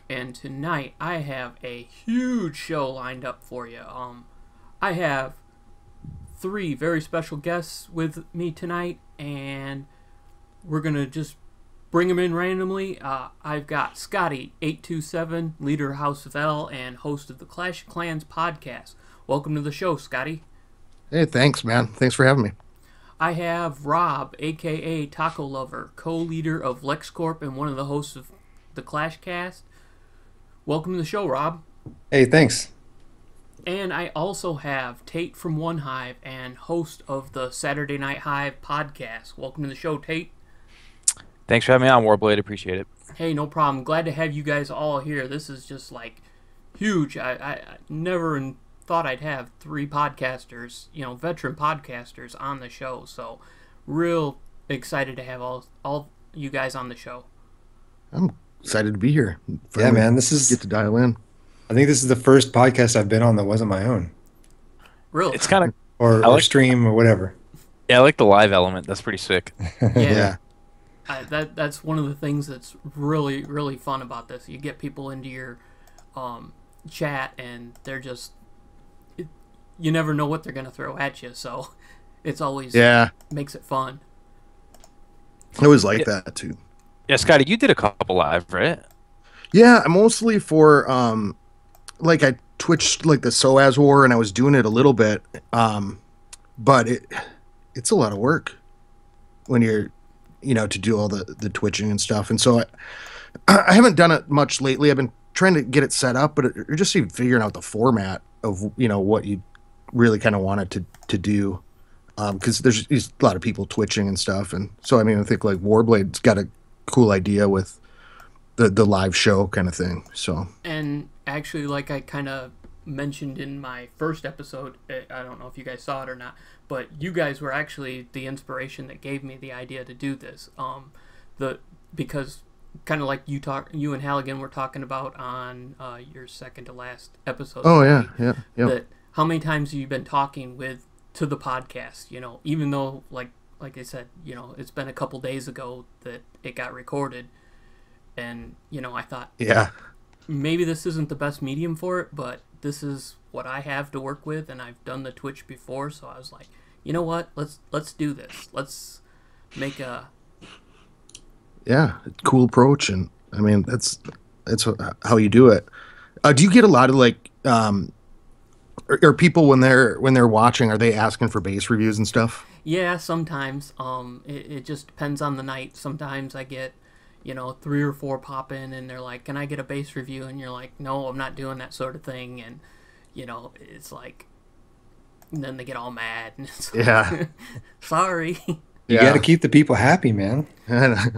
And tonight I have a huge show lined up for you. I have three very special guests with me tonight, and we're gonna just bring them in randomly. I've got Scotty 827, leader of House of L and host of the Clash of Clans podcast. Welcome to the show, Scotty. Hey, thanks, man. Thanks for having me. I have Rob, aka Taco Lover, co-leader of LexCorp and one of the hosts of the Clash Cast. Welcome to the show, Rob. Hey, thanks. And I also have Tate from One Hive and host of the Saturday Night Hive podcast. Welcome to the show, Tate. Thanks for having me on, Warblade. Appreciate it. Hey, no problem. Glad to have you guys all here. This is just like huge. I never thought I'd have three podcasters, veteran podcasters on the show. So real excited to have all you guys on the show. I'm excited to be here. Yeah, man. Get to dial in. I think this is the first podcast I've been on that wasn't my own. Really? It's kind of or stream or whatever. Yeah, I like the live element. That's pretty sick. Yeah. That's one of the things that's really, really fun about this. You get people into your chat, and they're just... you never know what they're going to throw at you, so it's always... makes it fun. I always like that, too. Yeah, Scotty, you did a couple live, right? Yeah, mostly for... I twitched like the SOAS War, and I was doing it a little bit, but it's a lot of work when you're, to do all the twitching and stuff. And so I haven't done it much lately. I've been trying to get it set up, but you're just even figuring out the format of, what you really kind of wanted to do. Because there's a lot of people twitching and stuff. And so, I think like Warblade's got a cool idea with the live show kind of thing. So. And actually, like I kind of mentioned in my first episode, I don't know if you guys saw it or not, but you guys were actually the inspiration that gave me the idea to do this. Because kind of like you and Halligan were talking about on your second to last episode. Oh yeah. That how many times have you been talking to the podcast? Even though like I said, it's been a couple days ago that it got recorded, and I thought, maybe this isn't the best medium for it, but this is what I have to work with, and I've done the Twitch before, so I was like, you know what? Let's do this. Let's make a cool approach, and that's how you do it. Do you get a lot of or people when they're watching, are they asking for base reviews and stuff? Yeah, sometimes. It just depends on the night. Sometimes I get 3 or 4 pop in, and they're like, can I get a base review? And you're like, no, I'm not doing that sort of thing. And, it's like, and then they get all mad. And it's like, sorry. You got to keep the people happy, man. Yeah.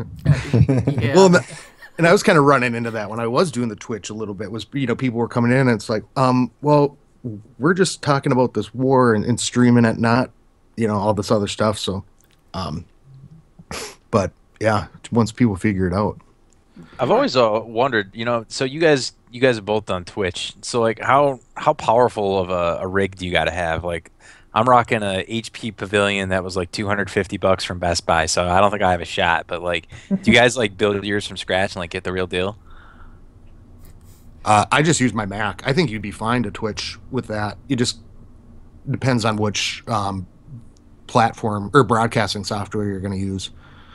Well, and I was kind of running into that when I was doing the Twitch a little bit, was, people were coming in, and it's like, well, we're just talking about this war and streaming it, not, all this other stuff. So, but yeah, once people figure it out. I've always wondered, so you guys have both done Twitch. So like how powerful of a rig do you got to have? Like I'm rocking a HP Pavilion that was like $250 from Best Buy, so I don't think I have a shot. But like, do you guys like build yours from scratch and like get the real deal? I just use my Mac. I think you'd be fine to Twitch with that. It just depends on which platform or broadcasting software you're going to use.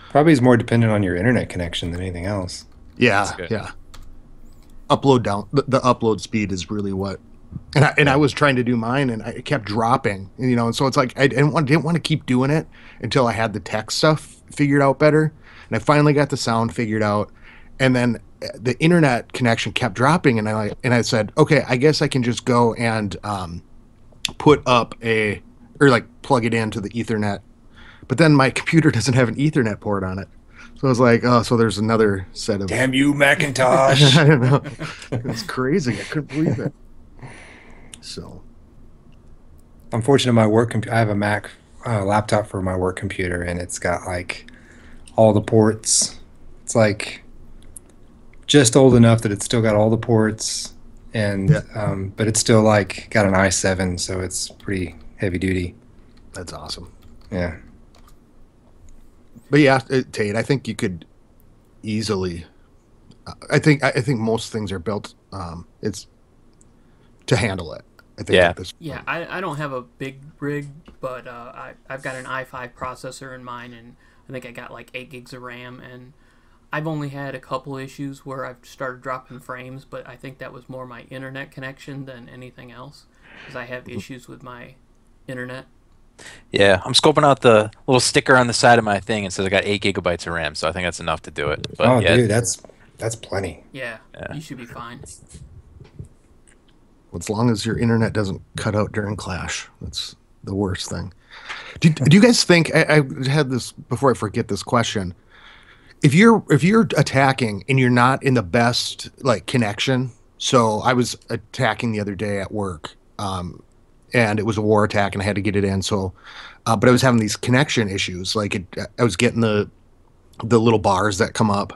Probably is more dependent on your internet connection than anything else. Yeah. Upload down the upload speed is really what, and I was trying to do mine, and it kept dropping. And so it's like I didn't want to keep doing it until I had the tech stuff figured out better, and I finally got the sound figured out, and then the internet connection kept dropping, and I said, okay, I guess I can just go and put up plug it into the Ethernet. But then my computer doesn't have an Ethernet port on it. So I was like, oh, so there's another set of... Damn you, Macintosh. I don't know. It's crazy. I couldn't believe it. So. Unfortunately, my work computer, I have a Mac laptop for my work computer, and it's got like all the ports. It's like just old enough that it's still got all the ports, and but it's still like got an i7, so it's pretty heavy duty. That's awesome. Yeah. But yeah, Tate, I think you could easily I think most things are built. It's to handle it. I think Yeah. at this Yeah, point. I don't have a big rig, but I've got an i5 processor in mine, and I think I got like 8 gigs of RAM, and I've only had a couple issues where I've started dropping frames, but I think that was more my internet connection than anything else, because I have issues with my internet. Yeah, I'm scoping out the little sticker on the side of my thing and says I got 8 gigabytes of RAM, so I think that's enough to do it. But Oh, yeah, dude, that's plenty. Yeah, Yeah. you should be fine. As long as your internet doesn't cut out during clash, that's the worst thing. Do you guys think I had this before I forget this question? If you're attacking and you're not in the best like connection, so I was attacking the other day at work, and it was a war attack and I had to get it in. So, but I was having these connection issues. Like I was getting the little bars that come up.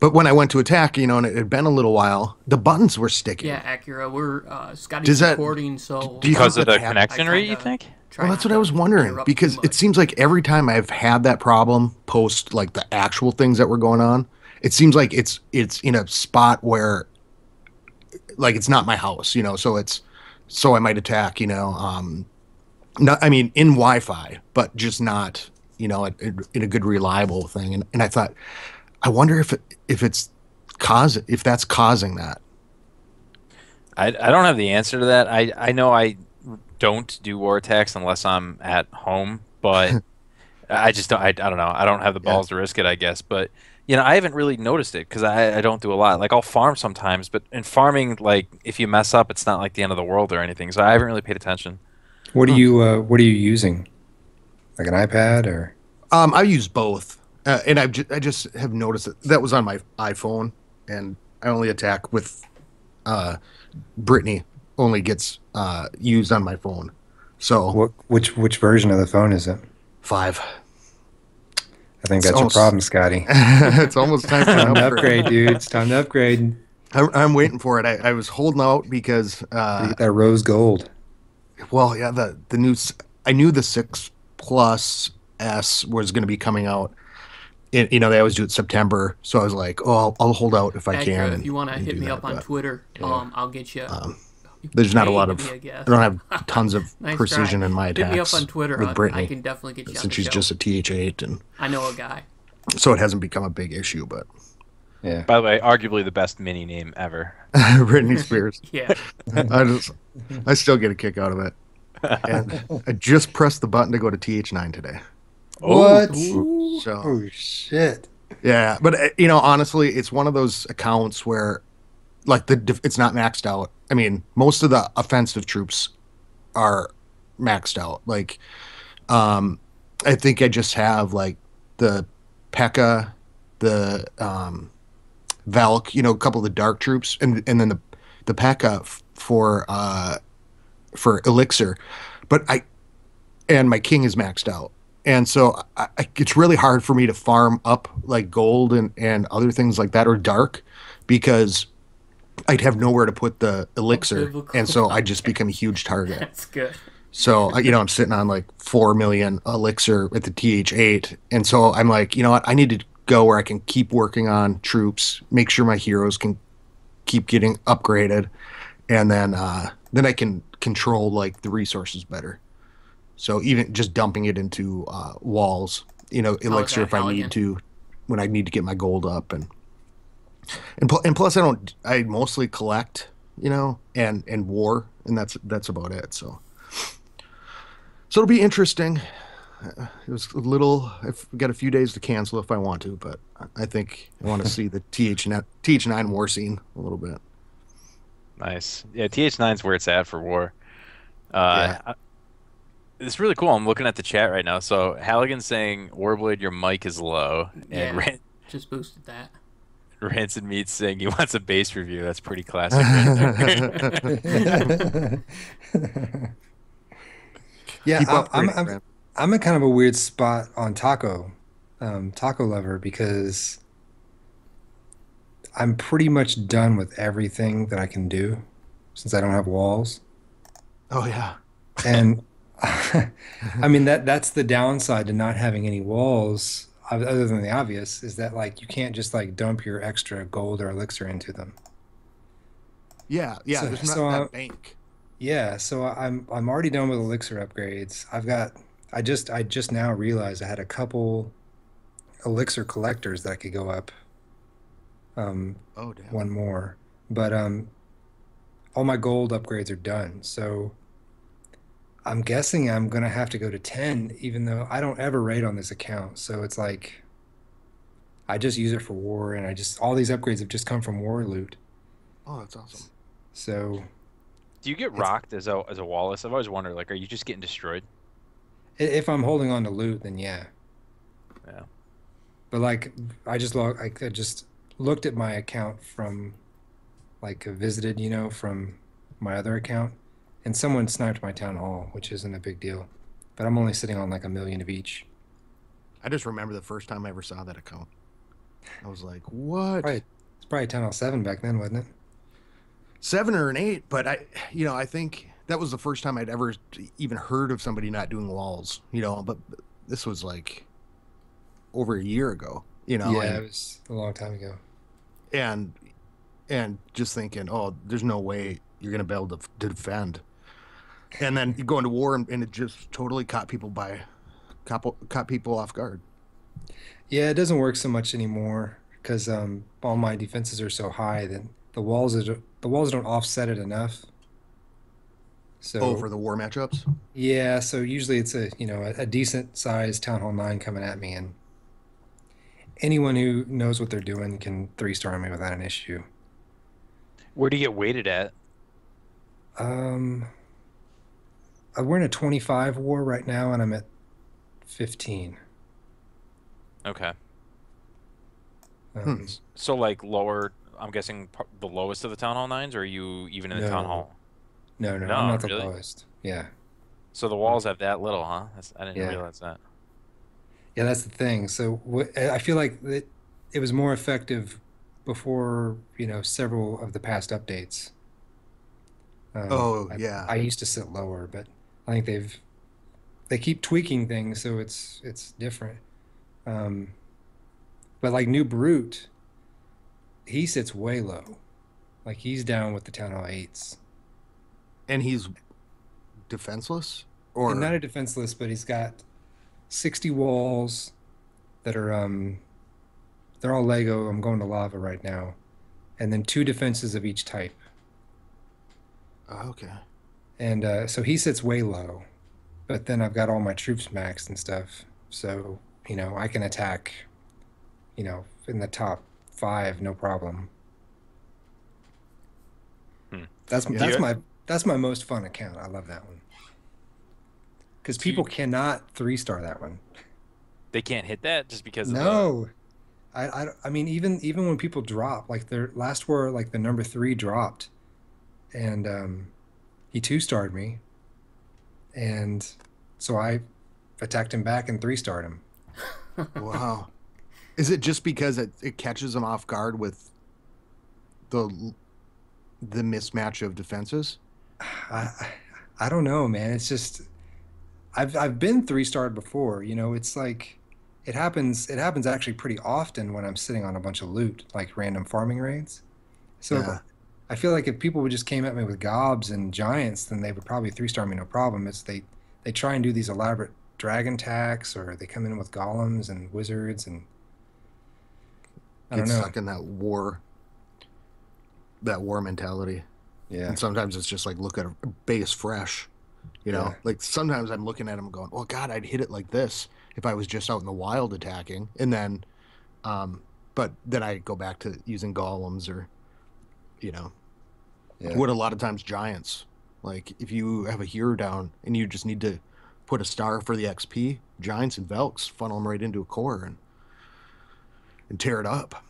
But when I went to attack, and it had been a little while, the buttons were sticking. Yeah, Acura, we're Scotty's Does that- recording, so do you because of think the that connection I rate, you kinda think? try Well, that's not what I to was wondering interrupt because too it much. seems like every time I've had that problem post like the actual things that were going on, it seems like it's in a spot where like it's not my house, so I might attack, not I mean in Wi-Fi, but just not, in a good reliable thing. And I thought, I wonder if that's causing that. I don't have the answer to that. I know I don't do war attacks unless I'm at home, but I just don't. I don't know. I don't have the Yeah. balls to risk it, I guess. But I haven't really noticed it because I don't do a lot. Like I'll farm sometimes, but in farming, like if you mess up, it's not like the end of the world or anything. So I haven't really paid attention. What are you using? Like an iPad or? I use both, and I just have noticed that was on my iPhone, and I only attack with Brittany only gets used on my phone. So Which version of the phone is it? 5. I think It's that's your almost- problem, Scotty. It's almost time for an Time to upgrade. upgrade, dude. It's time to upgrade. I'm waiting for it. I was holding out because, You get that rose gold. well, yeah, the new I knew the 6 Plus S was going to be coming out. They always do it September, so I was like, oh, I'll hold out if I Acura, can. if you want to and hit do me that, up on but Twitter, I'll get you. there's not a lot of. I guess. I don't have tons of Nice precision try. in my attacks. Hit me up on Twitter. with Brittany, I can definitely get you on since the she's show. just a TH8, and I know a guy. so it hasn't become a big issue. But Yeah. By the way, arguably the best mini name ever. Britney Spears. Yeah. I still get a kick out of it. And I just pressed the button to go to TH9 today. What? Ooh. So Oh shit. yeah, but honestly, it's one of those accounts where, like, it's not maxed out. I mean, most of the offensive troops are maxed out. Like, I think I just have like the P.E.K.K.A, the Valk, a couple of the dark troops, and then the P.E.K.K.A for Elixir, but my king is maxed out. And so it's really hard for me to farm up like gold and other things like that, or dark, because I'd have nowhere to put the elixir. Biblical. And so I just become a huge target. That's good. So, I'm sitting on like 4 million elixir at the TH8. And so I'm like, you know what? I need to go where I can keep working on troops, make sure my heroes can keep getting upgraded. And then I can control like the resources better. So even just dumping it into walls, elixir that if I Halligan? need to, when I need to get my gold up, and plus I mostly collect, and war, and that's about it. So it'll be interesting. It was a little. I've got a few days to cancel if I want to, but I think I want to see the TH9 war scene a little bit. Nice. Yeah, TH9's where it's at for war. Yeah. It's really cool. I'm looking at the chat right now. So Halligan's saying, Warblade, your mic is low. And Yeah. Just boosted that. Rancid Meat's saying he wants a base review. That's pretty classic right there. Yeah, Keep I'm in kind of a weird spot on Taco Lover, because I'm pretty much done with everything that I can do since I don't have walls. Oh yeah. And I mean that's the downside to not having any walls. other than the obvious, is that like you can't just like dump your extra gold or elixir into them. Yeah, So, there's not so that bank. yeah, so I'm already done with elixir upgrades. I just now realized I had a couple elixir collectors that could go up Oh damn. one more. But all my gold upgrades are done. So I'm guessing I'm gonna have to go to 10, even though I don't ever raid on this account. So it's like I just use it for war, and I just all these upgrades have just come from war loot. Oh, that's awesome. So Do you get it's rocked as a Wallace? I've always wondered, like, are you just getting destroyed? if I'm holding on to loot, then yeah. Yeah. But like I just looked at my account from like visited, from my other account, and someone sniped my town hall, which isn't a big deal. But I'm only sitting on like a million of each. I just remember the first time I ever saw that account. I was like, what? Probably it's probably town hall 7 back then, wasn't it? 7 or an 8, but I think that was the first time I'd ever even heard of somebody not doing walls, but this was like over a year ago, Yeah, it was a long time ago. and and just thinking, oh, there's no way you're gonna be able to defend, and then you go into war and it just totally caught people off guard. Yeah, it doesn't work so much anymore because all my defenses are so high that the walls don't offset it enough. Oh, So for the war matchups. yeah, so usually it's a decent sized Town Hall 9 coming at me, and anyone who knows what they're doing can 3-star me without an issue. Where do you get weighted at? Um, we're in a 25 war right now, and I'm at 15. Okay. Hmm. So like lower, I'm guessing the lowest of the Town Hall 9s, or are you even in the Town No, Hall? no, No, I'm not the really? lowest. Yeah, So the walls have that little, huh? I didn't yeah, realize that. yeah. That's the thing. So I feel like it was more effective before several of the past updates. Oh I, yeah. I used to sit lower, but I think they keep tweaking things so it's different. Um, but like New Brute, he sits way low. Like he's down with the Town Hall 8s. And he's defenseless, And not or a defenseless, but he's got 60 walls that are they're all Lego. I'm going to lava right now. And then 2 defenses of each type. okay. And so he sits way low. But then I've got all my troops maxed and stuff. So, I can attack, in the top 5, no problem. Hmm. That's Yeah. that's my that's my most fun account. I love that one. Because So people cannot 3-star that one. they can't hit that just because of the. No. I mean even when people drop, like their last war, like the number 3 dropped, and he 2-starred me, and so I attacked him back and 3-starred him. Wow. Is it just because it catches them off guard with the mismatch of defenses? I don't know, man. It's just I've been 3-starred before. It's like it happens actually pretty often when I'm sitting on a bunch of loot, like random farming raids. So Yeah. I feel like if people would just came at me with gobs and giants, then they would probably 3-star me no problem. It's they try and do these elaborate dragon attacks, or they come in with golems and wizards, and I Get don't know. stuck in that war mentality. Yeah, And sometimes it's just like look at a base fresh. yeah, Like sometimes I'm looking at them going, well, God, I'd hit it like this if I was just out in the wild attacking. And then, but then I go back to using golems or, yeah. what a lot of times giants. Like if you have a hero down and you just need to put a star for the XP, giants and Velks funnel them right into a core and tear it up.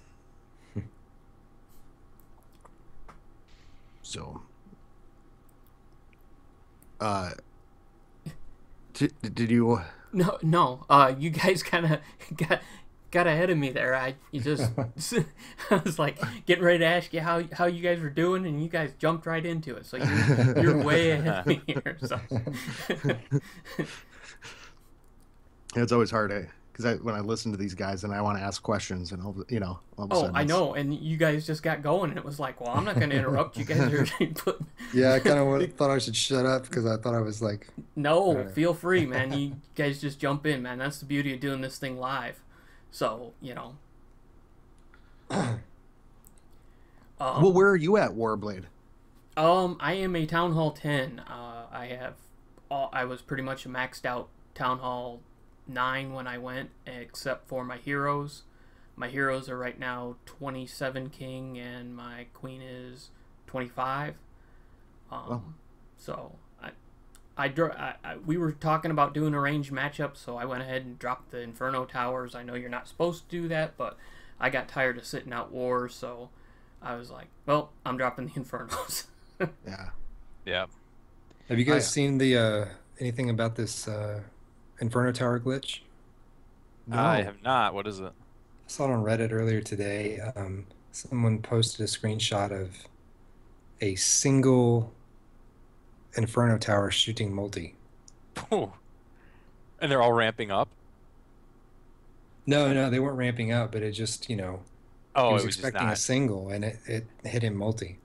So, uh, did you? No. You guys kind of got ahead of me there. I was like getting ready to ask you how you guys were doing, and you guys jumped right into it. So you're way ahead of me here. So It's always hard. because when I listen to these guys and I want to ask questions, and all of a Oh, sudden I know, and you guys just got going, and it was like, well, I'm not going to interrupt you guys. Yeah, I kind of thought I should shut up because I thought I was like. No, feel free, man. You guys just jump in, man. That's the beauty of doing this thing live. So, well, where are you at, Warblade? I am a Town Hall 10. I was pretty much a maxed out Town Hall 9 when I went, except for my heroes. My heroes are right now 27 king, and my queen is 25. So we were talking about doing a ranged matchup, so I went ahead and dropped the Inferno Towers. I know you're not supposed to do that, but I got tired of sitting out wars, so I was like, well, I'm dropping the Infernos. Yeah. Yeah. Have you guys seen the anything about this Inferno Tower glitch? No. I have not. What is it? I saw it on Reddit earlier today. Someone posted a screenshot of a single Inferno Tower shooting multi. Ooh. And they're all ramping up? No, they weren't ramping up, but it just, he Oh, was it was just expecting a not. single, and it hit him multi.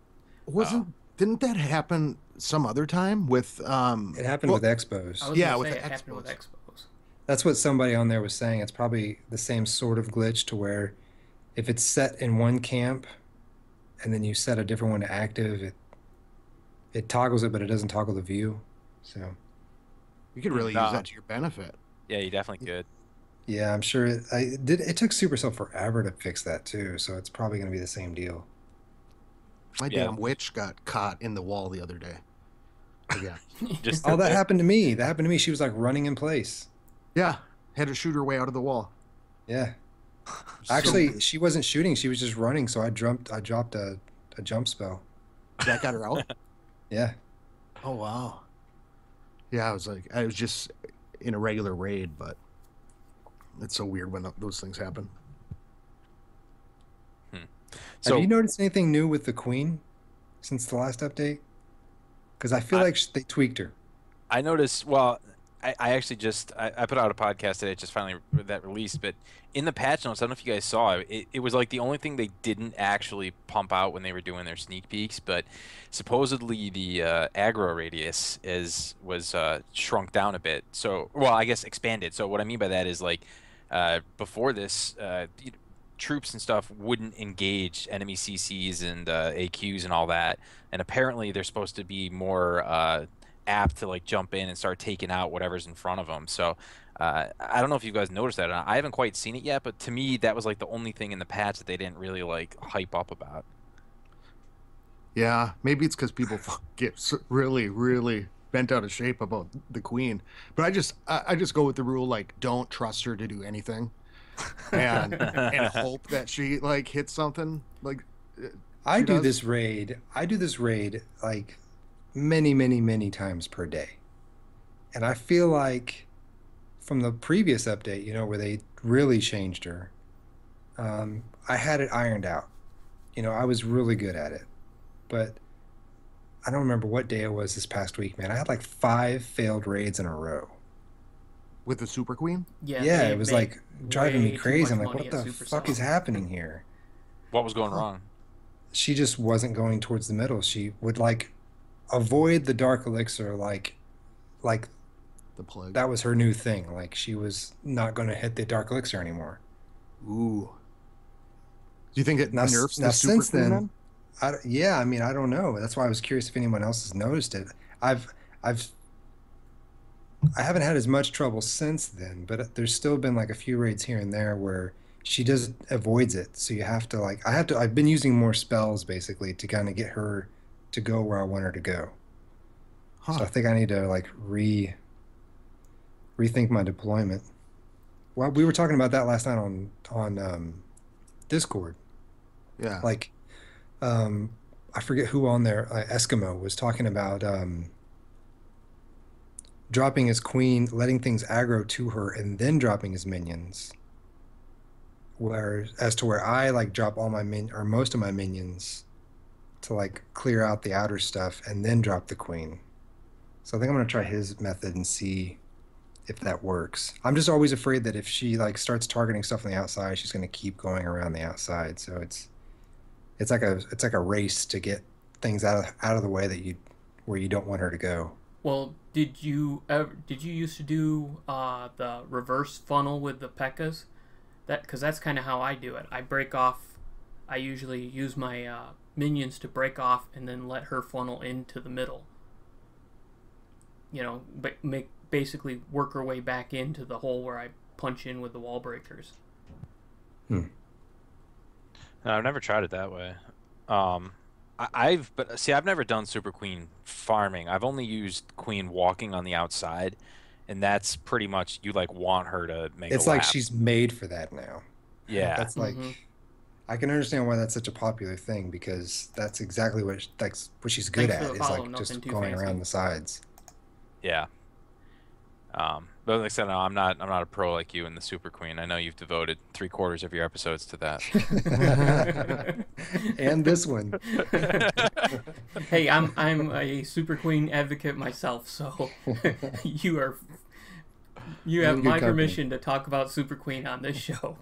Didn't that happen some other time with It happened with Expos. I was Yeah, gonna with say the it happened with Expos. Expos. That's what somebody on there was saying. It's probably the same sort of glitch to where if it's set in one camp and then you set a different one to active, it toggles it, but it doesn't toggle the view. So you could really Nah. use that to your benefit? Yeah, you definitely could. yeah, I'm sure it took Supercell forever to fix that too. So it's probably going to be the same deal. My Yeah. damn witch got caught in the wall the other day. Yeah. Just Oh, that happened to me. That happened to me. She was like running in place. Yeah. Had to shoot her way out of the wall. Yeah. Actually, she wasn't shooting. She was just running. So I dropped a jump spell. That got her out? Yeah. Oh, wow. Yeah, I was just in a regular raid, but it's so weird when those things happen. So Have you noticed anything new with the Queen since the last update? Because I feel like they tweaked her. I noticed. Well, I actually just I put out a podcast today, just finally that released. But in the patch notes, I don't know if you guys saw it. It was like the only thing they didn't actually pump out when they were doing their sneak peeks. But supposedly the aggro radius was shrunk down a bit. So, well, I guess expanded. So what I mean by that is like before this. Troops and stuff wouldn't engage enemy CCs and AQs and all that, and apparently they're supposed to be more apt to like jump in and start taking out whatever's in front of them. So I don't know if you guys noticed that. I haven't quite seen it yet, but to me that was like the only thing in the patch that they didn't really like hype up about. Yeah, maybe it's because people get really, really bent out of shape about the Queen. But I just go with the rule, like, don't trust her to do anything. and hope that she like hits something like I do does. this raid like many times per day, and I feel like from the previous update, where they really changed her, I had it ironed out. I was really good at it, but I don't remember what day it was this past week, man. I had like 5 failed raids in a row. with the Super Queen. Yeah, it was like driving me way too crazy. I'm much like, money what at the Supercell. fuck is happening here? What was going wrong? She just wasn't going towards the middle. She would like avoid the dark elixir like The plague. that was her new thing. Like she was not going to hit the dark elixir anymore. Ooh. Do you think it Now, nerfs now the Super since Queen then, I mean, I don't know. That's why I was curious if anyone else has noticed it. I haven't had as much trouble since then, but there's still been like a few raids here and there where she just avoids it. So you have to like I've been using more spells basically to kind of get her to go where I want her to go. Huh. So I think I need to like rethink my deployment. Well, we were talking about that last night on Discord. Yeah. Like I forget who on there, Eskimo was talking about dropping his queen, letting things aggro to her, and then dropping his minions. Where I like drop all my or most of my minions to like clear out the outer stuff and then drop the queen. So I think I'm gonna try his method and see if that works. I'm just always afraid that if she like starts targeting stuff on the outside, she's going to keep going around the outside. So it's like a race to get things out of the way that you where you don't want her to go. Well, did you used to do the reverse funnel with the P.E.K.K.A.s? Because that's kind of how I do it. I break off. I usually use my minions to break off and then let her funnel into the middle. You know, basically work her way back into the hole where I punch in with the wall breakers. Hmm. No, I've never tried it that way. I've never done Super Queen farming. I've only used Queen walking on the outside, and that's pretty much you like want her to make. It's a like lap. she's made for that now. Yeah, That's like I can understand why that's such a popular thing because that's exactly what she's good Thanks for at the is follow, like nothing just too going fancy. around the sides. yeah. But like I said, no, I'm not a pro like you in the Super Queen. I know you've devoted 3/4 of your episodes to that. And this one. Hey, I'm a Super Queen advocate myself, so you have in good my company. permission to talk about Super Queen on this show.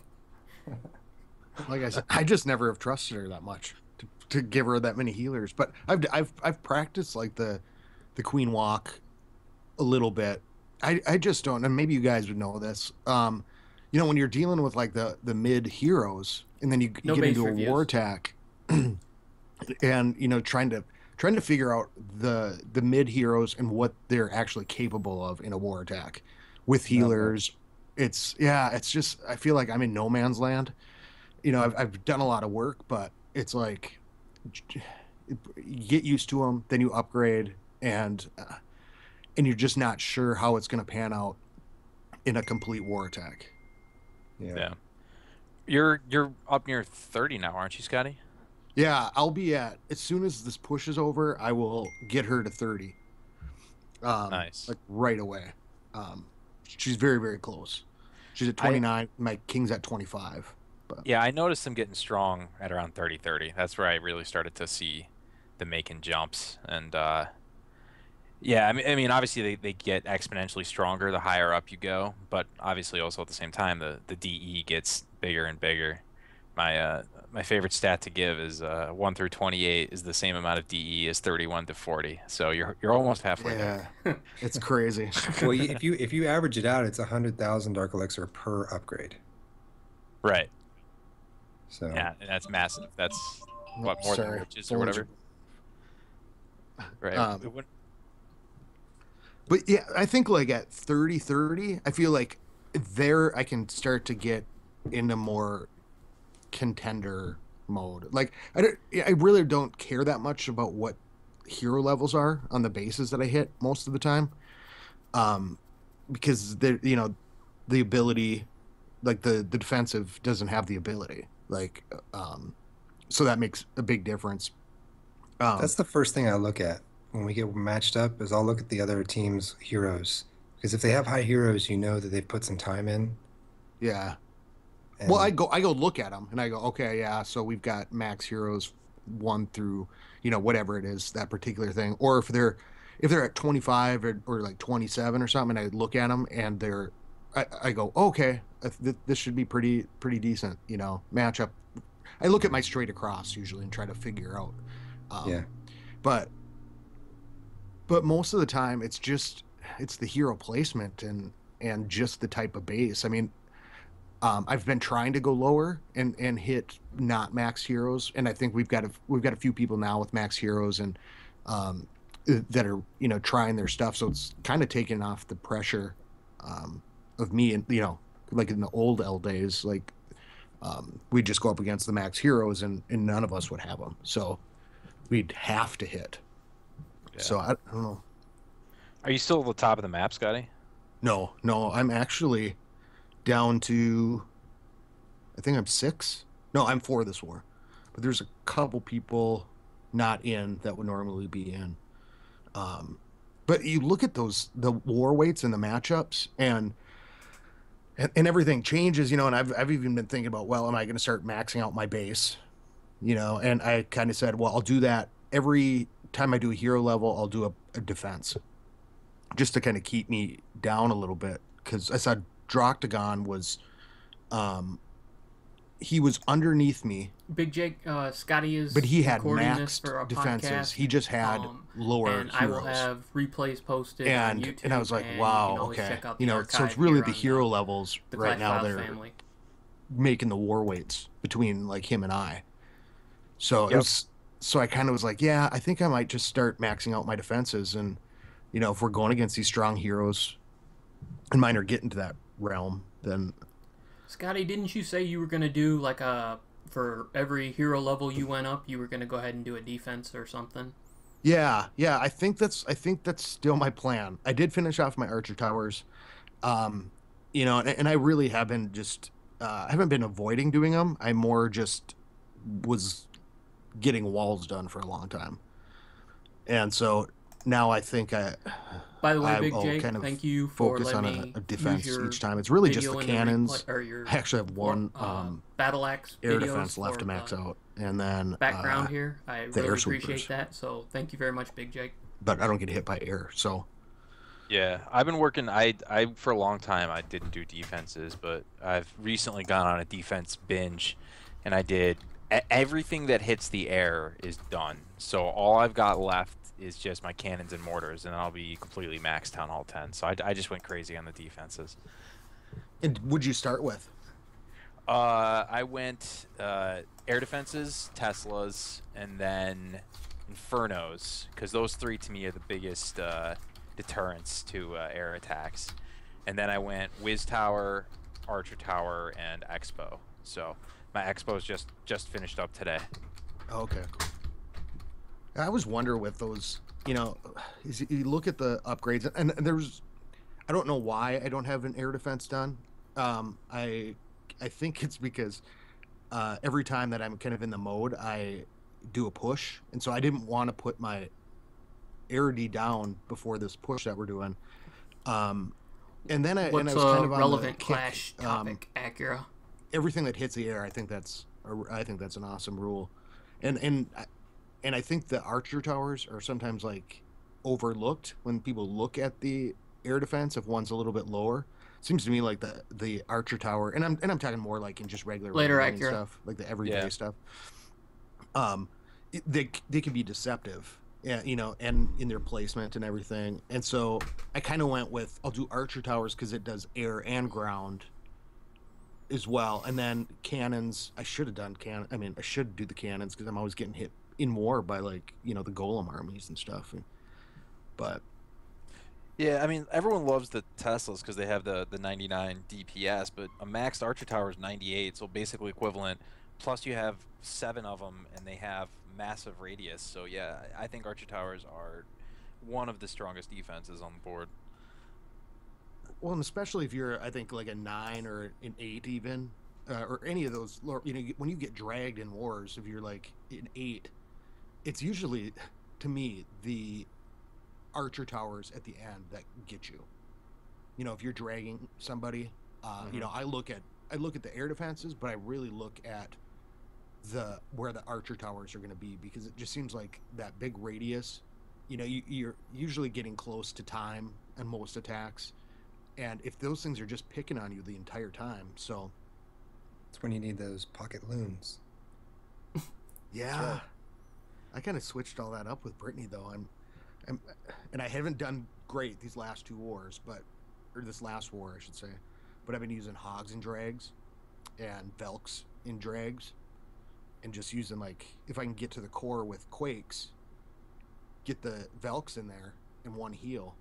Like I said, I just never have trusted her that much to give her that many healers. But I've practiced like the queen walk a little bit. I just don't, and maybe you guys would know this. You know, when you're dealing with like the mid heroes, and then you No get base into a reviews. war attack, and you know trying to figure out the mid heroes and what they're actually capable of in a war attack with healers. It's just I feel like I'm in no man's land. You know, I've done a lot of work, but it's like you get used to them, then you upgrade, and you're just not sure how it's going to pan out in a complete war attack. Yeah. You're up near 30 now, aren't you, Scotty? Yeah, I'll be at as soon as this push is over, I will get her to 30. Nice. Like right away. She's very, very close. She's at 29. My king's at 25. But Yeah, I noticed them getting strong at around 30. That's where I really started to see them making jumps. And yeah, I mean, obviously they get exponentially stronger the higher up you go, but obviously also at the same time the DE gets bigger and bigger. My favorite stat to give is 1 through 28 is the same amount of DE as 31 to 40. So you're almost halfway there. yeah, it's crazy. Well, if you average it out, it's 100,000 Dark Elixir per upgrade. Right. So Yeah, and that's massive. That's what more Sorry. than riches or whatever. Right. Um, It wouldn't- But yeah, I think like at 30, I feel like there I can start to get into more contender mode. Like I really don't care that much about what hero levels are on the bases that I hit most of the time. Because the ability, like the defensive doesn't have the ability. Like so that makes a big difference. that's the first thing I look at when we get matched up is I'll look at the other team's heroes. Because if they have high heroes, you know that they've put some time in. Yeah. And Well, I go look at them and I go, okay, yeah. So we've got max heroes 1 through whatever it is, that particular thing. Or if they're at 25 or like 27 or something, and I look at them and I go, okay, this should be pretty decent, matchup. I look at my straight across usually and try to figure out. yeah. But most of the time it's the hero placement and just the type of base. I mean, I've been trying to go lower and hit not max heroes, and I think we've got a few people now with max heroes and that are trying their stuff. So it's kind of taking off the pressure of me, and like in the old L days, like we'd just go up against the max heroes and none of us would have them, so we'd have to hit. Yeah. So I don't know. Are you still at the top of the map, Scotty? No, I'm actually down to, I think I'm 6. No, I'm 4 this war. But there's a couple people not in that would normally be in. But you look at the war weights and the matchups, and everything changes, and I've even been thinking about, well, am I going to start maxing out my base? And I kind of said, well, I'll do that every time I do a hero level. I'll do a defense, just to kind of keep me down a little bit, because I saw Droctagon was, um, he was underneath me, Big Jake, Scotty but is he had recording this for our maxed defenses. podcast. He just had lower and I will heroes. have replays posted on YouTube. And I was like, and wow, you can always okay. check out You the know, so archive it's really here the on hero levels the right Clash now. Files They're family. making the war weights between like him and I. So it Yep. was. So I kind of was like, yeah, I think I might just start maxing out my defenses, and you know, if we're going against these strong heroes, and mine are getting to that realm, then Scotty, didn't you say you were going to do like for every hero level you went up, you were going to go ahead and do a defense or something? yeah, I think that's still my plan. I did finish off my archer towers, you know, and I really have been just I haven't been avoiding doing them. I more just was getting walls done for a long time, and so now I think By the way, Big I'll Jake, kind of thank you for focus on letting a me defense use your each time. It's really just video the in the cannons. replay, or your I actually have one battle axe air videos defense left for to max the out, and then background here. I the really air appreciate sweepers. that. So thank you very much, Big Jake. But I don't get hit by air, so Yeah, I've been working. I for a long time I didn't do defenses, but I've recently gone on a defense binge, and I did everything that hits the air is done. So all I've got left is just my cannons and mortars, and I'll be completely maxed Town Hall 10. So I just went crazy on the defenses. and would you start with? I went air defenses, Teslas, and then Infernos, because those three to me are the biggest deterrents to air attacks. And then I went Wiz Tower, Archer Tower, and Expo. So my Expo's just finished up today. Oh, okay. I always wonder with those, you know, you look at the upgrades, and there's, I don't know why I don't have an air defense done. I think it's because every time that I'm kind of in the mode, I do a push, and so I didn't want to put my air D down before this push that we're doing. And then I What's was kind a of on relevant the Clash kick, topic, Acura? everything that hits the air. I think that's an awesome rule, and I think the archer towers are sometimes like overlooked when people look at the air defense. If one's a little bit lower, seems to me like the archer tower, and I'm talking more like in just regular Later, running Acura. stuff, like the everyday Yeah. stuff. They can be deceptive, yeah, you know, and in their placement and everything. And so I kind of went with I'll do archer towers because it does air and ground as well, and then cannons. I should have done cannon. I mean, I should do the cannons because I'm always getting hit in war by like you know the golem armies and stuff. But Yeah, I mean, everyone loves the Teslas because they have the 99 DPS, but a maxed Archer Tower is 98, so basically equivalent. Plus, you have 7 of them, and they have massive radius. So yeah, I think Archer Towers are one of the strongest defenses on the board. well, and especially if you're, I think like a 9 or an 8 even, or any of those. You know, when you get dragged in wars, if you're like an 8, it's usually, to me, the archer towers at the end that get you. You know, if you're dragging somebody, you know, I look at the air defenses, but I really look at where the archer towers are going to be because it just seems like that big radius. You know, you're usually getting close to time and most attacks, and if those things are just picking on you the entire time, so That's when you need those pocket loons. yeah, I kind of switched all that up with Brittany though. And I haven't done great these last 2 wars, or this last war, I should say. But I've been using hogs and drags, and Velks in drags, and just using like if I can get to the core with quakes, get the Velks in there in one heal,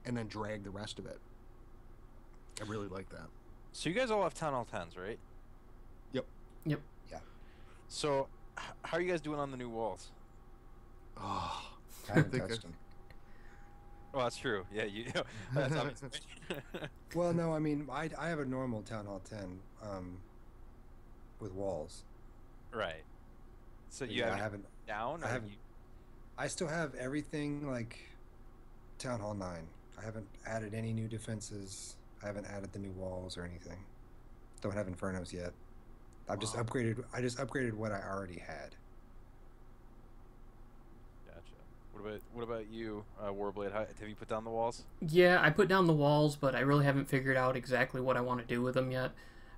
and then drag the rest of it. I really like that. So you guys all have Town Hall 10s, right? Yep. Yep. So how are you guys doing on the new walls? Oh, I haven't think touched them. Well, that's true. Yeah, you. That's obviously. Well, no, I mean, I have a normal Town Hall 10 with walls. Right. So you Yeah, I have it haven't. down. I or haven't. you- I still have everything like Town Hall 9. I haven't added any new defenses. I haven't added the new walls or anything. Don't have Infernos yet. I've just Wow. upgraded. I just upgraded what I already had. Gotcha. What about But what about you, Warblade? Have you put down the walls? Yeah, I put down the walls, but I really haven't figured out exactly what I want to do with them yet.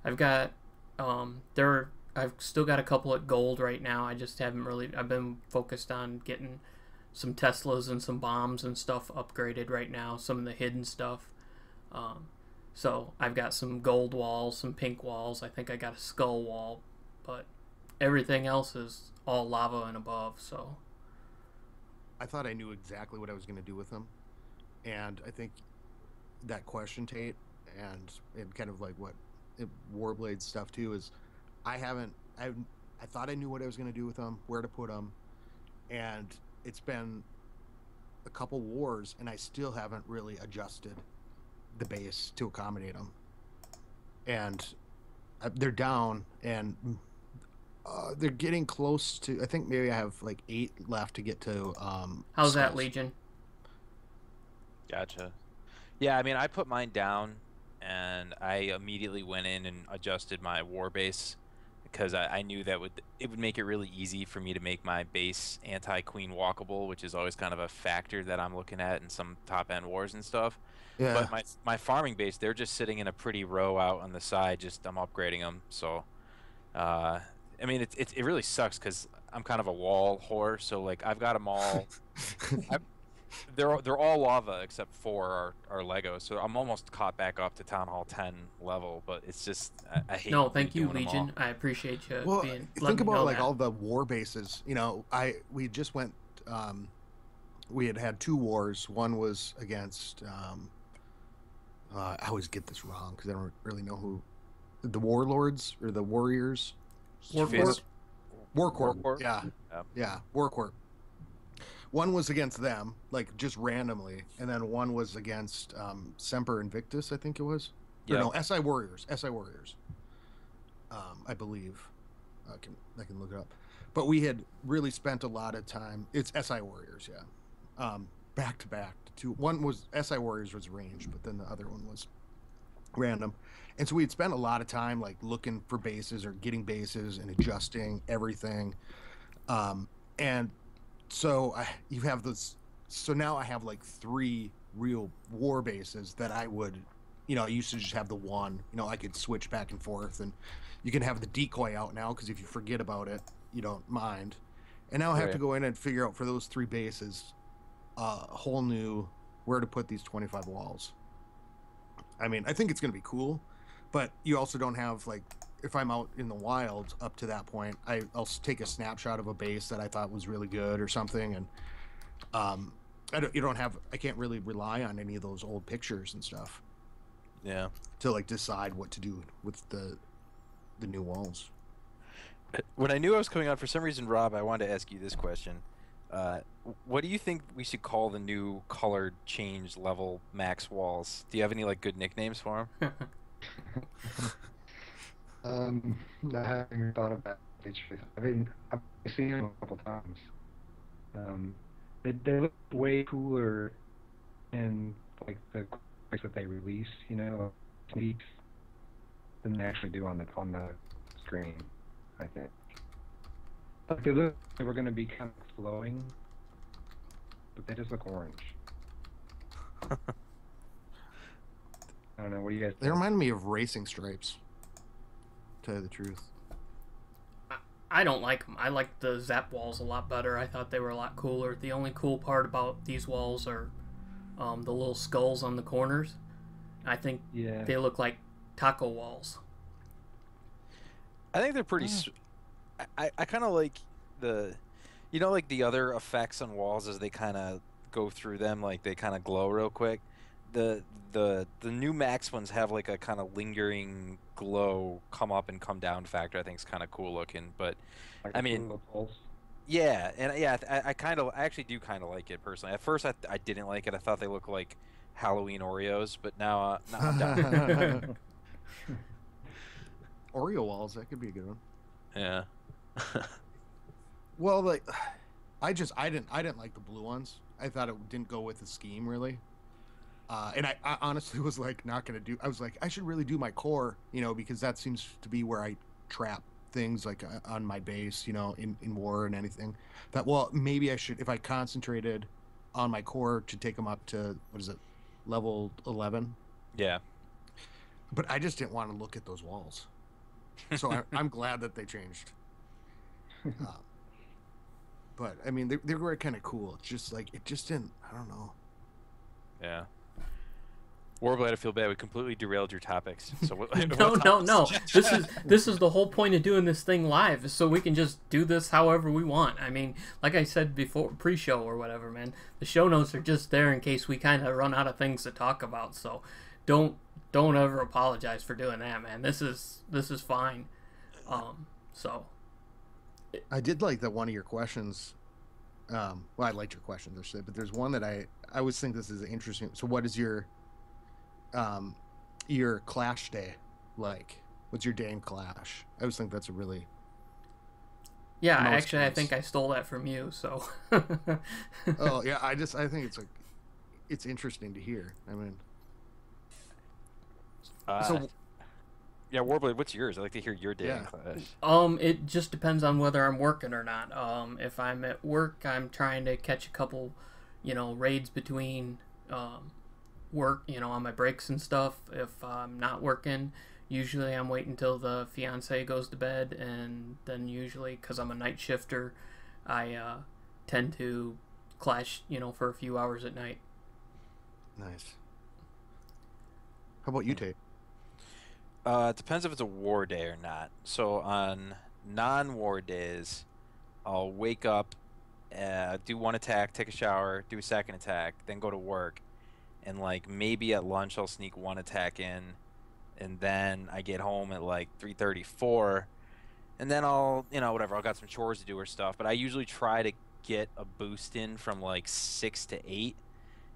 I've got I've still got a couple at gold right now. I just haven't really. I've been focused on getting some Teslas and some bombs and stuff upgraded right now. Some of the hidden stuff. So I've got some gold walls, some pink walls. I think I got a skull wall, but everything else is all lava and above. So I thought I knew exactly what I was going to do with them, and I think that question, Tate, and kind of like what Warblade stuff too is, I thought I knew what I was going to do with them, where to put them, and it's been a couple wars, and I still haven't really adjusted the base to accommodate them, and they're down, and they're getting close to. I think maybe I have like 8 left to get to. how's that, skulls. Legion? Gotcha. Yeah, I mean, I put mine down, and I immediately went in and adjusted my war base because I knew that it would make it really easy for me to make my base anti-queen walkable, which is always kind of a factor that I'm looking at in some top-end wars and stuff. Yeah. But my farming base, they're just sitting in a pretty row out on the side. Just I'm upgrading them, so. I mean, it really sucks because I'm kind of a wall whore. So like, I've got them all. They're all lava except for our Legos. So I'm almost caught back up to Town Hall 10 level. But it's just I hate. No, thank you, redoing them Legion. all. I appreciate you Well, being. think letting me about know like that. all the war bases. You know, we just went. We had 2 wars. One was against. I always get this wrong because I don't really know who, the warlords or the warriors. Fist. Warcourt. Warcourt? Yeah, Warcourt. One was against them, like just randomly, and then one was against Semper Invictus, I think it was. Or Yeah. no, SI Warriors. SI Warriors. I believe. I can look it up. But we had really spent a lot of time. It's SI Warriors, yeah. Back to back. One was SI Warriors was ranged, but then the other one was random. And so we'd spent a lot of time like looking for bases or getting bases and adjusting everything. And so you have this. So now I have like 3 real war bases that I would, I used to just have the one. I could switch back and forth, and you can have the decoy out now because if you forget about it, you don't mind. And now I have to Right. go in and figure out for those 3 bases a whole new where to put these 25 walls. I mean, I think it's going to be cool, but you also don't have like, if I'm out in the wild up to that point, I'll take a snapshot of a base that I thought was really good or something, and I can't really rely on any of those old pictures and stuff Yeah. to like decide what to do with the new walls. When I knew I was coming on, for some reason, Rob, I wanted to ask you this question. What do you think we should call the new colored change level max walls? Do you have any like good nicknames for them? I haven't thought about it. I mean, I've seen them a couple times. They look way cooler in like the graphics that they release, sneaks, than they actually do on the screen. I think. Like they look like we're going to be kind of flowing, but they just look orange. I don't know. What do you guys They think? remind me of racing stripes, to tell you the truth. I don't like them. I like the Zap walls a lot better. I thought they were a lot cooler. The only cool part about these walls are the little skulls on the corners. I think Yeah. they look like taco walls. I think they're pretty. I kind of like like the other effects on walls as they kind of go through them, like they kind of glow real quick. The new Max ones have like a kind of lingering glow, come up and come down factor. I think is kind of cool looking, but Like I a mean, little pulse. yeah, and yeah, I actually do kind of like it personally. At first, I didn't like it. I thought they looked like Halloween Oreos, but now I'm down. Oreo walls, that could be a good one. Yeah. Well, like, I didn't like the blue ones. I thought it didn't go with the scheme really. And I honestly was like not gonna do. I was like, I should really do my core, because that seems to be where I trap things like on my base, in war and anything. That, well, maybe I should, if I concentrated on my core to take them up to, what is it, level 11. Yeah. But I just didn't want to look at those walls. So I'm glad that they changed. Uh, but I mean, they were kind of cool. It's just like, it just didn't, I don't know. Yeah. Warblade, I feel bad. We completely derailed your topics. So No. This is the whole point of doing this thing live, is so we can just do this however we want. I mean, like I said before, pre-show or whatever, man. The show notes are just there in case we kind of run out of things to talk about. So don't ever apologize for doing that, man. This is fine. So I did like that one of your questions. Well, I liked your questions, but there's one that I always think this is interesting. So what is your Clash day like? What's your day in Clash? I always think that's a really yeah. Actually, I think I stole that from you. So oh yeah, I think it's like, it's interesting to hear. I mean, so yeah, Warblade, what's yours? I'd like to hear your day in Yeah. Clash. it just depends on whether I'm working or not. If I'm at work, I'm trying to catch a couple, raids between work, on my breaks and stuff. If I'm not working, usually I'm waiting until the fiance goes to bed, and then usually, because I'm a night shifter, I tend to clash, for a few hours at night. nice. How about you, Tate? It depends if it's a war day or not. So on non-war days, I'll wake up, do one attack, take a shower, do a second attack, then go to work, and like maybe at lunch I'll sneak one attack in, and then I get home at like 3:34, and then I'll whatever, I'll got some chores to do or stuff. But I usually try to get a boost in from like 6 to 8,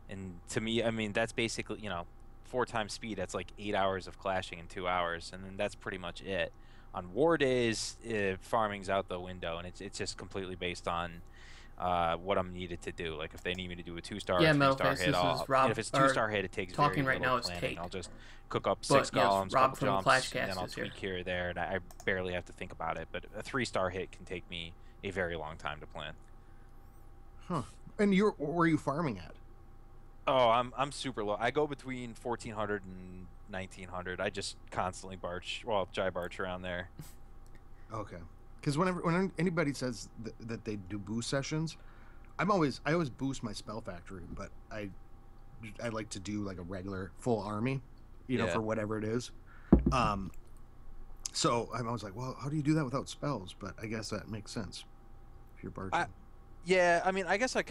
and to me, I mean that's basically 4 times speed. That's like 8 hours of clashing in 2 hours, and then that's pretty much it. On war days, farming's out the window, and it's just completely based on what I'm needed to do. Like if they need me to do a 2-star, Yeah, or 3-star Metalface, hit, this is Rob. if it's 2-star hit, it takes talking very right little now is planning. Tate. I'll just cook up But, 6 yes, golems, Rob couple from jumps, Clashcast and then I'll is here. tweak here or there, and I barely have to think about it. But a 3-star hit can take me a very long time to plan. Huh. And where are you farming at? Oh, I'm super low. I go between 1400 and 1900. I just constantly dry barch around there. Okay. Because when anybody says that they do boost sessions, I always boost my spell factory, but I like to do like a regular full army, Yeah. for whatever it is. So I was like, well, how do you do that without spells? But I guess that makes sense if you're barching. Yeah, I mean, I guess I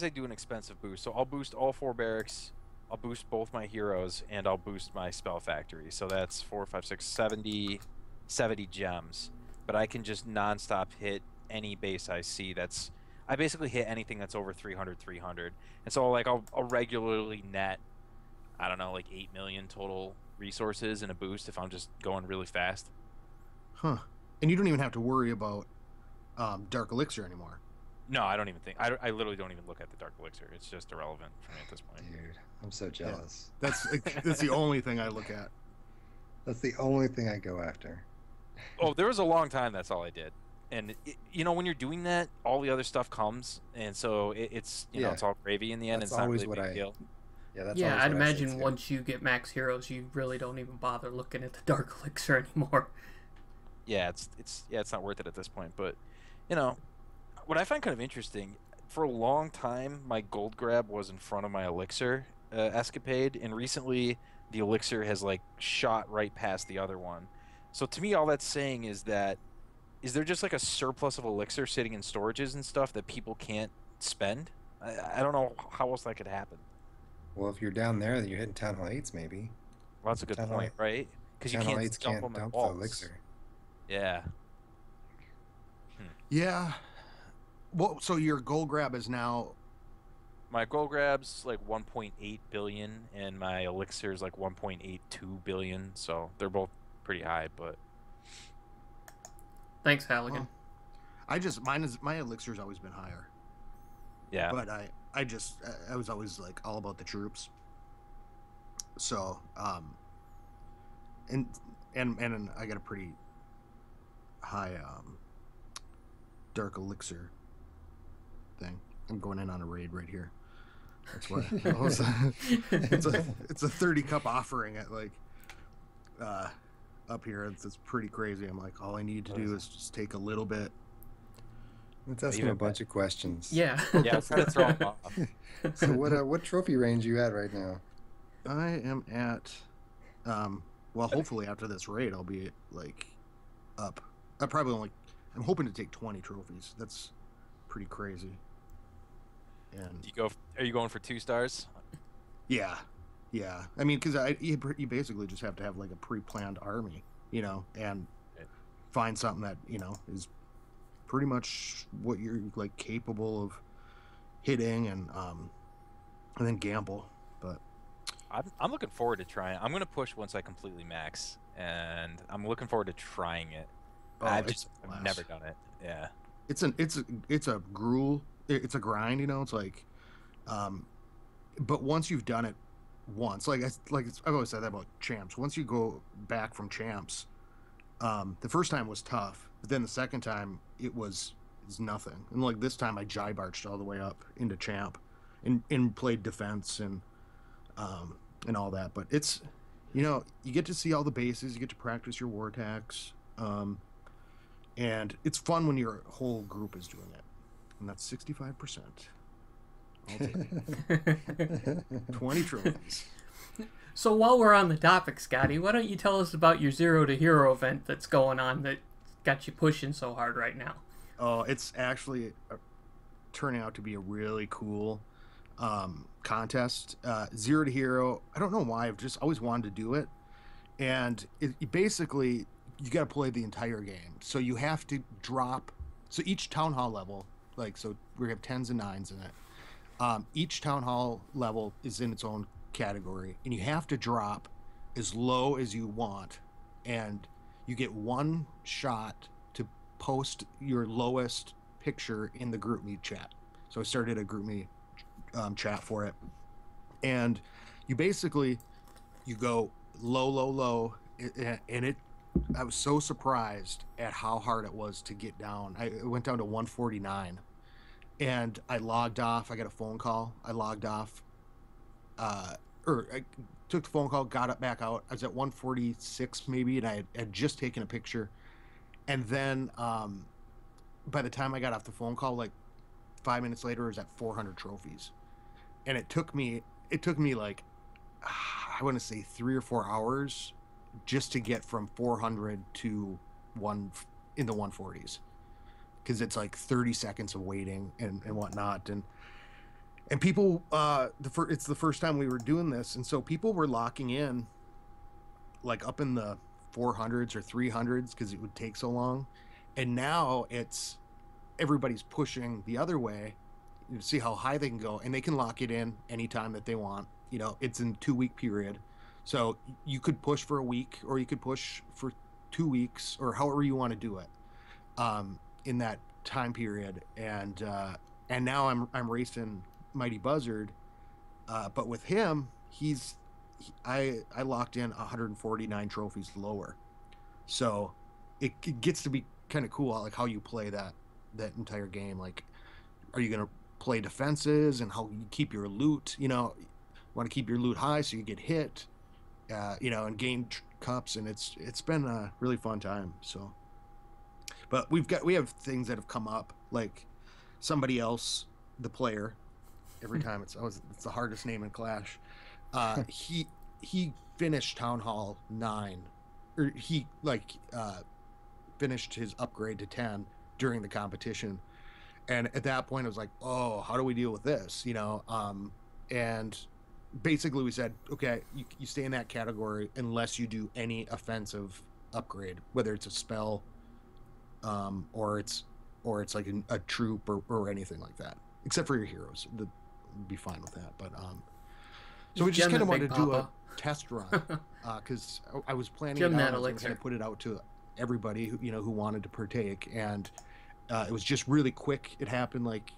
do an expensive boost. So I'll boost all 4 barracks, I'll boost both my heroes, and I'll boost my spell factory. So that's 4, 5, 6, 70 gems. But I can just nonstop hit any base I see. I basically hit anything that's over 300. And so like I'll regularly net, I don't know, like 8 million total resources in a boost if I'm just going really fast. Huh. And you don't even have to worry about Dark Elixir anymore. No, I don't even think. I literally don't even look at the Dark Elixir. It's just irrelevant for me at this point. Dude, I'm so jealous. That's the only thing I look at. That's the only thing I go after. Oh, there was a long time that's all I did. And when you're doing that, all the other stuff comes, and so it's it's all gravy in the end. That's It's not always really a what big deal. Yeah, that's Yeah, always I'd what I say, imagine too. once you get max heroes, you really don't even bother looking at the Dark Elixir anymore. Yeah, it's not worth it at this point. But what I find kind of interesting, for a long time, my gold grab was in front of my elixir escapade, and recently the elixir has like shot right past the other one. So to me, all that's saying is that is there just like a surplus of elixir sitting in storages and stuff that people can't spend? I don't know how else that could happen. Well, if you're down there, then you're hitting Town Hall 8s, maybe. Well, that's a good Town Hall- point, right? Because you Town Hall can't 8s dump can't them at dump the walls. elixir. Yeah. Yeah. Well, so your gold grab is now. My gold grab's like 1.8 billion, and my elixir's like 1.82 billion. So they're both pretty high, but Thanks, Halligan. My elixir's always been higher. yeah. But I was always like all about the troops. So and I got a pretty high Dark Elixir thing. I'm going in on a raid right here. That's why it's a 30 cup offering at like up here. It's pretty crazy. I'm like, all I need to do is just take a little bit. Let's ask him a bunch of questions. Yeah. Yeah, I'm trying to throw him off. So what trophy range are you at right now? I am at, well, hopefully after this raid, I'll be like up. I'm hoping to take 20 trophies. That's pretty crazy. And Are you going for 2 stars? yeah. I mean, because you basically just have to have like a pre-planned army, and find something that is pretty much what you're like capable of hitting, and then gamble. But I'm looking forward to trying. I'm going to push once I completely max, and I'm looking forward to trying it. I've never done it. Yeah. It's a gruel. It's a grind, It's like, but once you've done it once, I've always said that about champs. Once you go back from champs, the first time was tough, but then the second time it's nothing. And like this time, I jive-arched all the way up into champ, and played defense and all that. But it's, you get to see all the bases, you get to practice your war attacks, and it's fun when your whole group is doing it. And that's 65%. I'll take it. 20 trophies. So while we're on the topic, Scotty, why don't you tell us about your Zero to Hero event that's going on that got you pushing so hard right now? Oh, it's actually turning out to be a really cool contest. Zero to Hero, I don't know why, I've just always wanted to do it. And it basically, you got to play the entire game. So you have to drop, so each town hall level, so we have 10s and 9s in it. Each town hall level is in its own category, and you have to drop as low as you want, and you get one shot to post your lowest picture in the GroupMe chat. So I started a GroupMe chat for it, and you go low, and I was so surprised at how hard it was to get down. I went down to 149. And I logged off. I got a phone call. I logged off. Or I took the phone call, got back out. I was at 146 maybe, and I had just taken a picture. And then by the time I got off the phone call, like 5 minutes later, I was at 400 trophies. And it took me like, I want to say 3 or 4 hours just to get from 400 to in the 140s. Because it's like 30 seconds of waiting and whatnot, and people, it's the first time we were doing this, and so people were locking in, like up in the 400s or 300s because it would take so long, and now it's everybody's pushing the other way to see how high they can go, and they can lock it in anytime that they want. It's in 2-week period, so you could push for a week or you could push for 2 weeks or however you want to do it. In that time period, and now I'm racing Mighty Buzzard, but with him, I locked in 149 trophies lower, so it gets to be kind of cool, like how you play that entire game. Like, are you gonna play defenses and how you keep your loot? Want to keep your loot high so you get hit, and gain cups, and it's been a really fun time. So. But we have things that have come up, like somebody else, the player. Every time it's the hardest name in Clash. He finished Town Hall 9, or he finished his upgrade to 10 during the competition, and at that point I was like, oh, how do we deal with this? And basically we said, okay, you stay in that category unless you do any offensive upgrade, whether it's a spell. Or it's like a troop or anything like that, except for your heroes. They'd be fine with that. But so we just kind of wanted to do a test run because I was planning it out. I was going to put it out to everybody who wanted to partake, and it was just really quick. It happened like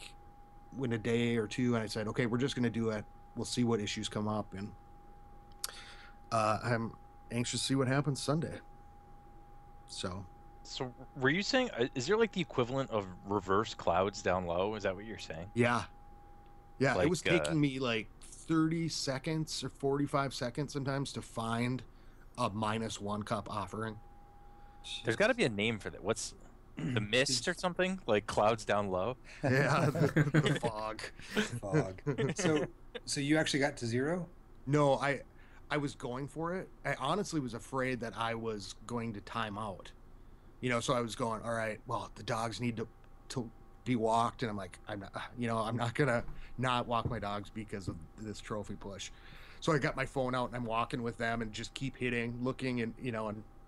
in a day or two, and I said, okay, we're just going to do it. We'll see what issues come up, and I'm anxious to see what happens Sunday. So were you saying, is there like the equivalent of reverse clouds down low? Is that what you're saying? Yeah. Yeah, Like, it was taking me like 30 seconds or 45 seconds sometimes to find a -1 cup offering. there's got to be a name for that. What's the mist or something? Like clouds down low? Yeah, the fog. Fog. So you actually got to zero? No, I was going for it. I honestly was afraid that I was going to time out. So I was going, all right, well, the dogs need to be walked, and I'm like, I'm not gonna not walk my dogs because of this trophy push. So I got my phone out and I'm walking with them and just keep hitting, looking, and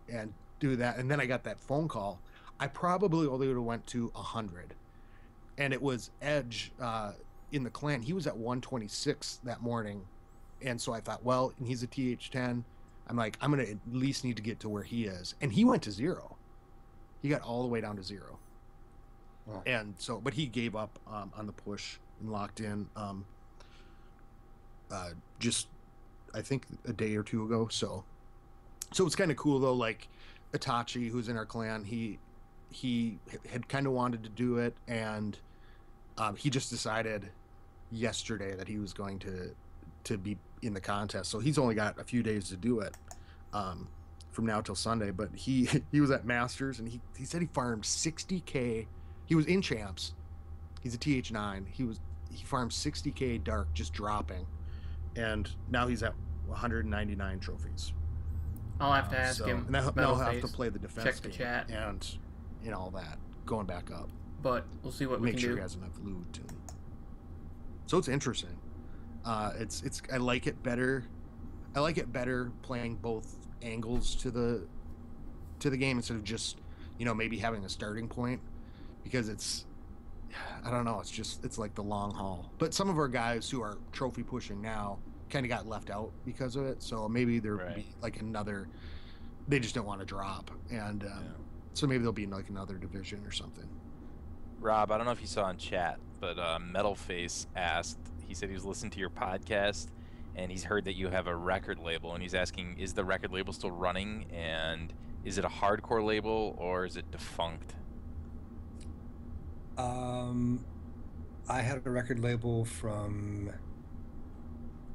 and do that. And then I got that phone call. I probably only would have went to 100, and it was Edge in the clan. He was at 126 that morning, and so I thought, well, and he's a TH10. I'm like, I'm gonna at least need to get to where he is, and he went to 0. He got all the way down to 0. Wow. And so, but he gave up on the push and locked in just, I think, a day or two ago. So it's kind of cool though. Like Itachi, who's in our clan, he had kind of wanted to do it, and he just decided yesterday that he was going to be in the contest. So he's only got a few days to do it. From now till Sunday, but he was at Masters, and he said he farmed 60K. He was in champs. He's a TH9. He farmed 60K dark, just dropping, and now he's at 199 trophies. I'll have to ask him. And he'll Metal have to Face. play the defense Check the game chat. and all that, going back up. But we'll see what we Make can sure do. he has enough loot too. So it's interesting. It's I like it better. I like it better playing both angles to the game instead of just maybe having a starting point, because I don't know, it's like the long haul. But some of our guys who are trophy pushing now kind of got left out because of it, so maybe there would be like another, they just don't want to drop, and so maybe there'll be like another division or something. Rob, I don't know if you saw in chat, but Metal Face asked, he said he was listening to your podcast and he's heard that you have a record label, and he's asking, is the record label still running, and is it a hardcore label or is it defunct? I had a record label from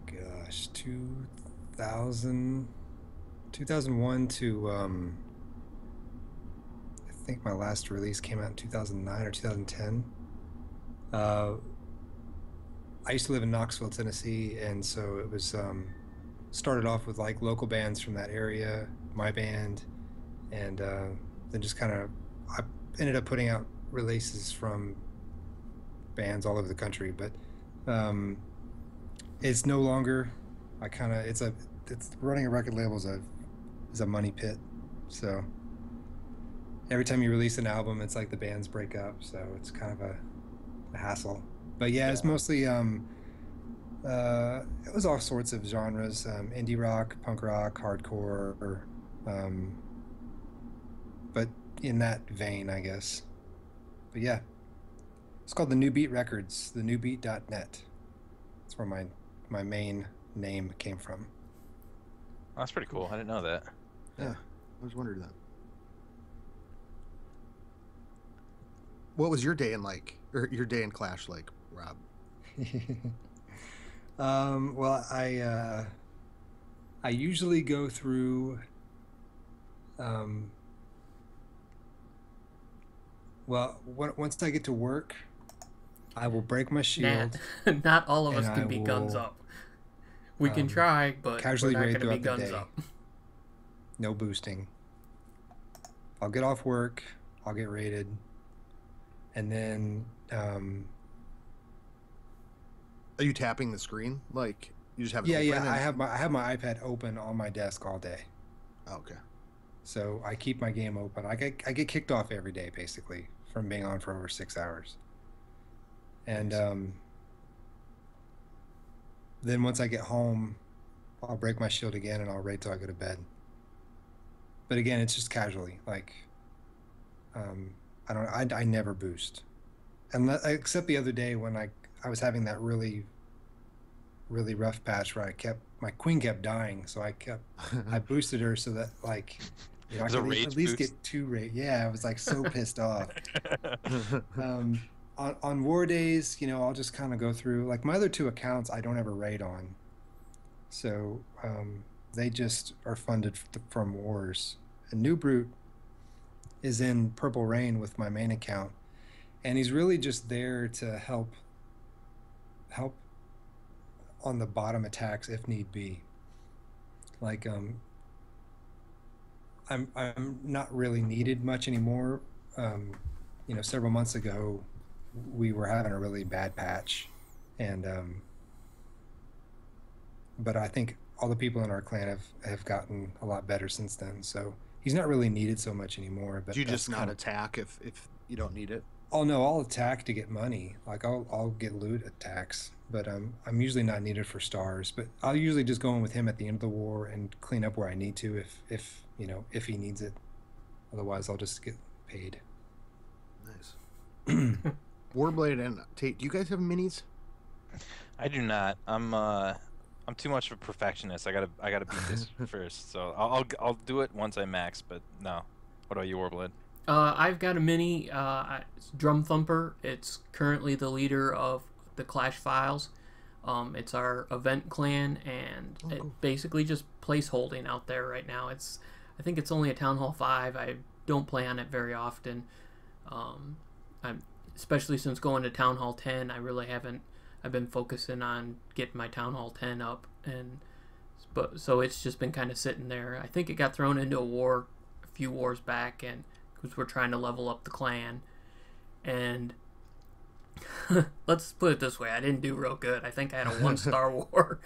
2001 to I think my last release came out in 2009 or 2010. I used to live in Knoxville, Tennessee, and so it was started off with like local bands from that area, my band, and then just kind of I ended up putting out releases from bands all over the country, but it's no longer. It's running a record label is a money pit, so every time you release an album, it's like the bands break up, so it's kind of a hassle. But yeah, it's mostly it was all sorts of genres, indie rock, punk rock, hardcore, but in that vein, I guess. But yeah, it's called the New Beat Records, the newbeat.net. That's where my main name came from. Oh, that's pretty cool. I didn't know that. Yeah, I was wondering that. What was your day in Clash like, Rob? Well, I usually go through. Once I get to work, I will break my shield. Not all of us and can I be will, guns up. We can try, but casually we're not raid going to be throughout the guns day. up. No boosting. I'll get off work. I'll get raided, and then Are you tapping the screen? Like you just have it yeah. open I have my iPad open on my desk all day. Oh, okay. So I keep my game open. I get kicked off every day basically from being on for over 6 hours. And then once I get home, I'll break my shield again and I'll raid till I go to bed. But again, it's just casually. Like I never boost, except the other day when I was having that really rough patch where my queen kept dying, so I boosted her so that like I could at least get 2 raid. Yeah, I was like so pissed off. on war days, I'll just kind of go through like my other two accounts. I don't ever raid on, so they just are funded from wars. And New Brute is in Purple Rain with my main account, and he's really just there to help on the bottom attacks if need be. Like I'm not really needed much anymore. Several months ago, we were having a really bad patch, and but I think all the people in our clan have gotten a lot better since then. So he's not really needed so much anymore. But Do you that's just not kind of, attack if you don't need it? oh no, I'll attack to get money. Like I'll get loot attacks, but I'm usually not needed for stars. But I'll usually just go in with him at the end of the war and clean up where I need to if he needs it. Otherwise, I'll just get paid. Nice. Warblade and Tate, do you guys have minis? I do not. I'm too much of a perfectionist. I gotta beat this first. So I'll do it once I max. But no. What about you, Warblade? I've got a mini. It's Drum Thumper. It's currently the leader of the Clash Files. It's our event clan, and cool. it basically just placeholding out there right now. I think it's only a Town Hall 5. I don't play on it very often. Especially since going to Town Hall 10, I really haven't. I've been focusing on getting my Town Hall 10 up, so it's just been kind of sitting there. I think it got thrown into a few wars back, and because we're trying to level up the clan, and let's put it this way, I didn't do real good. I think I had a 1-star war.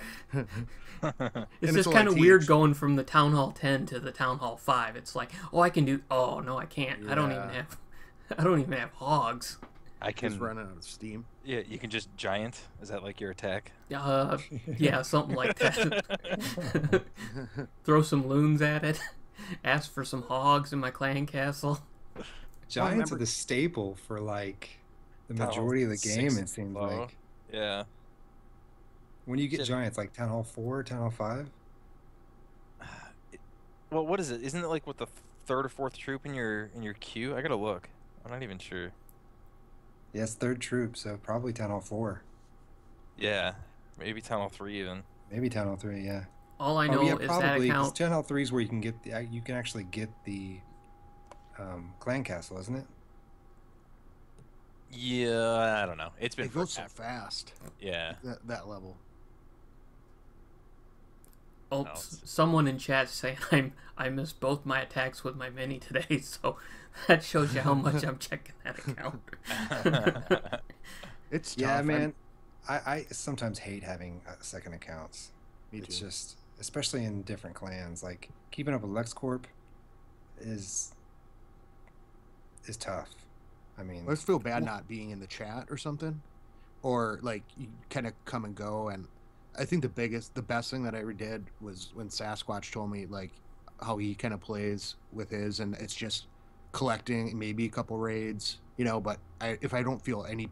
It's just kind of weird going from the Town Hall 10 to the Town Hall 5. It's like, I can do. Oh no, I can't. Yeah. I don't even have hogs. I can just run out of steam. Yeah, you can just giant. Is that like your attack? Yeah, something like that. Throw some loons at it. Ask for some hogs in my clan castle. Giants are the staple for like the majority of the game. It seems like. Yeah. When you get giants, like Town Hall 4, Town Hall 5. Well, what is it? Isn't it like with the third or fourth troop in your queue? I gotta look. I'm not even sure. Yes, third troop, so probably Town Hall 4. Yeah, maybe Town Hall 3 even. Maybe Town Hall 3, yeah. All I know is probably, that account. Town Hall 3 is where you can actually get the clan castle, isn't it? Yeah, I don't know. It goes so fast. Yeah. That level. Oh, no, someone in chat saying I missed both my attacks with my mini today, so that shows you how much I'm checking that account. It's tough. Yeah, man. I sometimes hate having second accounts. Me too. It's just, especially in different clans, like keeping up with LexCorp is tough. I mean, I just feel bad not being in the chat or something, or like you kind of come and go. And I think the best thing that I ever did was when Sasquatch told me like how he kind of plays with his, and it's just collecting maybe a couple raids, but if I don't feel any